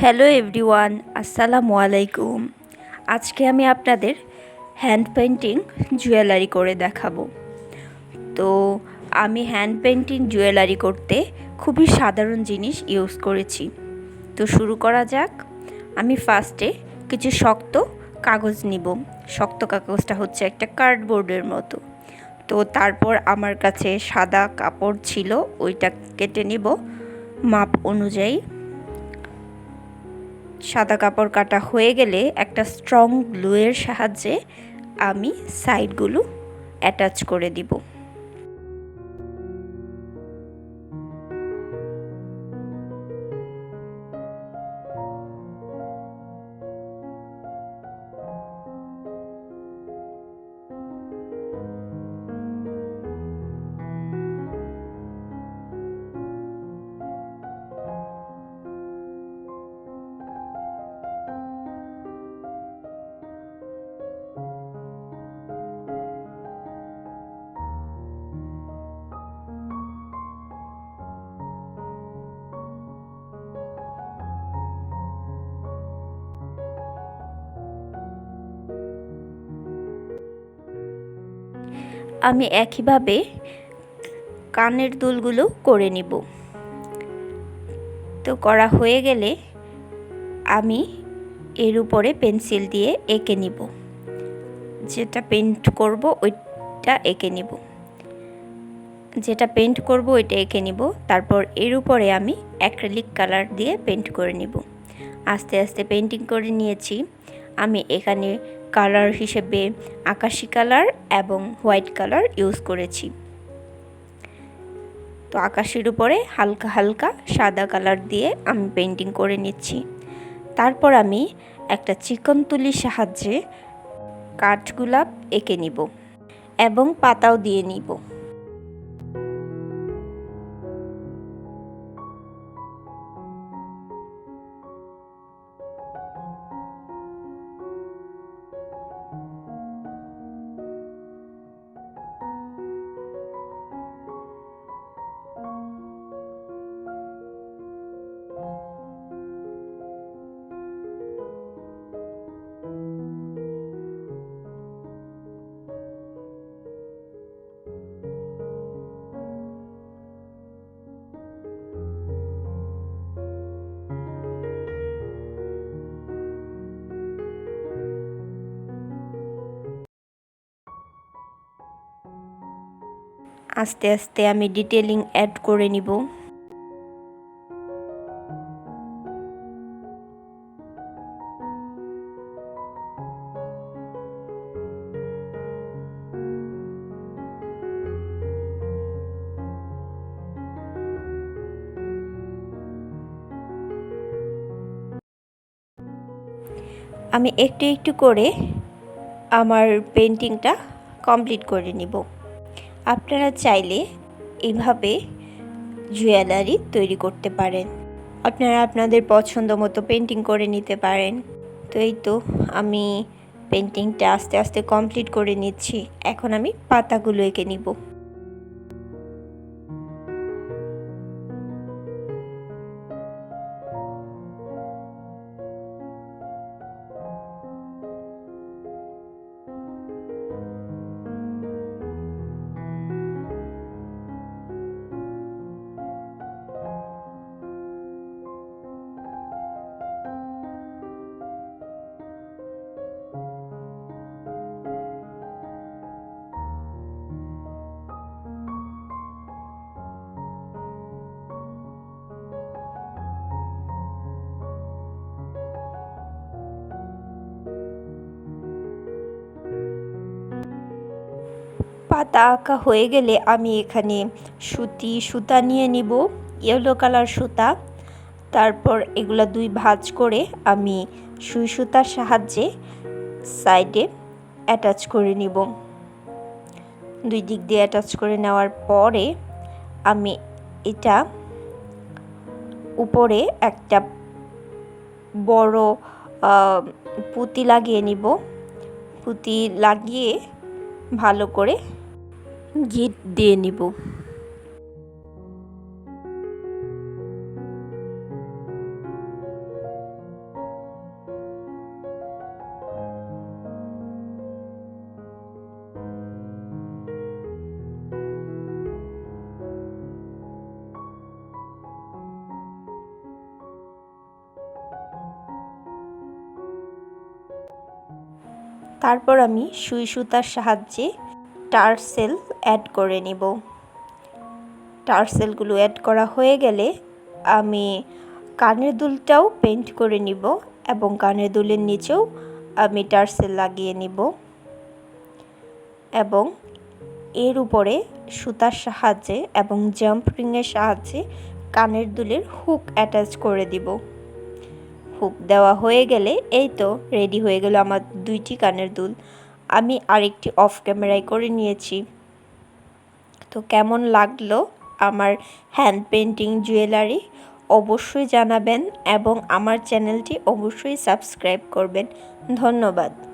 Hello everyone, আসসালামু আলাইকুম। আজকে আমি আপনাদের হ্যান্ড পেন্টিং জুয়েলারি করে দেখাবো। তো আমি হ্যান্ড পেন্টিং জুয়েলারি করতে খুবই সাধারণ জিনিস ইউজ করেছি। তো শুরু করা যাক। আমি ফার্স্টে কিছু শক্ত কাগজ নিব। শক্ত কাগজটা হচ্ছে একটা কার্ডবোর্ডের মতো। তো তারপর আমার কাছে সাদা কাপড় ছিল, ওইটা কেটে নিব মাপ অনুযায়ী। সাদা কাপড় কাটা হয়ে গেলে একটা স্ট্রং গ্লুয়ের সাহায্যে আমি সাইডগুলো অ্যাটাচ করে দিব। আমি একইভাবে কানের দুলগুলো করে নিব। তো করা হয়ে গেলে আমি এর উপরে পেন্সিল দিয়ে এঁকে নিব। যেটা পেন্ট করব ওইটা এঁকে নিব। তারপর এর উপরে আমি অ্যাক্রিলিক কালার দিয়ে পেন্ট করে নিব। আস্তে আস্তে পেন্টিং করে নিয়েছি। আমি এখানে কালার হিসেবে আকাশি কালার এবং হোয়াইট কালার ইউজ করেছি। তো আকাশির উপরে হালকা হালকা সাদা কালার দিয়ে আমি পেন্টিং করে নিচ্ছি। তারপর আমি একটা চিকন তুলির সাহায্যে কাঠগোলাপ এঁকে নিব এবং পাতাও দিয়ে নিব। আস্তে আস্তে আমি ডিটেলিং অ্যাড করে নিব। আমি একটু একটু করে আমার পেন্টিংটা কমপ্লিট করে নিব। আপনারা চাইলে এভাবে জুয়েলারি তৈরি করতে পারেন। আপনারা আপনাদের পছন্দ মতো পেন্টিং করে নিতে পারেন। তো এই তো আমি পেন্টিংটা আস্তে আস্তে কমপ্লিট করে নিচ্ছি। এখন আমি পাতাগুলো এঁকে নিব। পাতা আঁকা হয়ে গেলে আমি এখানে সুতা নিয়ে নিব, ইয়েলো কালার সুতা। তারপর এগুলা দুই ভাঁজ করে আমি সুই সুতার সাহায্যে সাইডে অ্যাটাচ করে নিব। দুই দিক দিয়ে অ্যাটাচ করে নেওয়ার পরে আমি এটা উপরে একটা বড় পুঁতি লাগিয়ে নিব। পুঁতি লাগিয়ে ভালো করে গিট দিয়ে নিব। তারপর আমি সুই সুতার সাহায্যে টার্সেল অ্যাড করে নিব। টার্সেলগুলো অ্যাড করা হয়ে গেলে আমি কানের দুলটাও পেইন্ট করে নিব এবং কানের দুলের নিচেও আমি টার্সেল লাগিয়ে নিব এবং এর উপরে সুতার সাহায্যে এবং জাম্প রিংয়ের সাহায্যে কানের দুলের হুক অ্যাটাচ করে দিব। হুক দেওয়া হয়ে গেলে এই তো রেডি হয়ে গেল আমার দুইটি কানের দুল। আমি আরেকটি অফ ক্যামেরায় করে নিয়েছি। তো কেমন লাগলো আমার হ্যান্ড পেইন্টিং জুয়েলারি অবশ্যই জানাবেন এবং আমার চ্যানেলটি অবশ্যই সাবস্ক্রাইব করবেন। ধন্যবাদ।